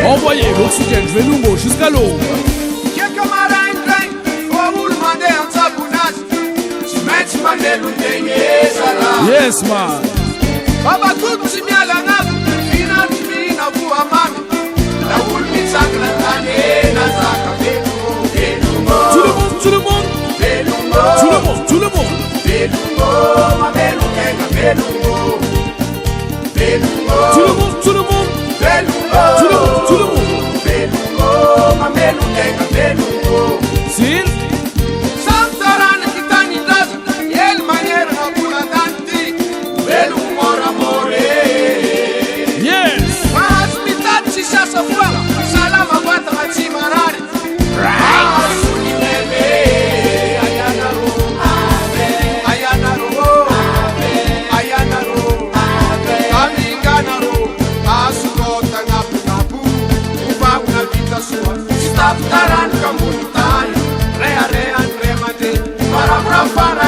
Envoyez l'oxygène, je vais nous jusqu'à l'eau. Yes, man. Baba tudo se me alangava, fina divina voa mami. La ulmi sacra tane na zaca belungo, belungo. Tout le monde, Belungo. tout le monde. Belungo, ma belunga belungo. Belungo. Tout le monde. Belungo. Tout le monde. Belungo, ma belunga belungo. Sin. Santarana kitani daza, el maniera na pura danti. Belungo amore. Yes. Mas mitati sasa fuela, salama bata machimarari. Asuni bebe, ayana ro, ayana ro, ayana ro, amingana ro, asukota ngapu ngapu, ubabu na vita sua. Stop taran kamunitani, rea rea remate, para para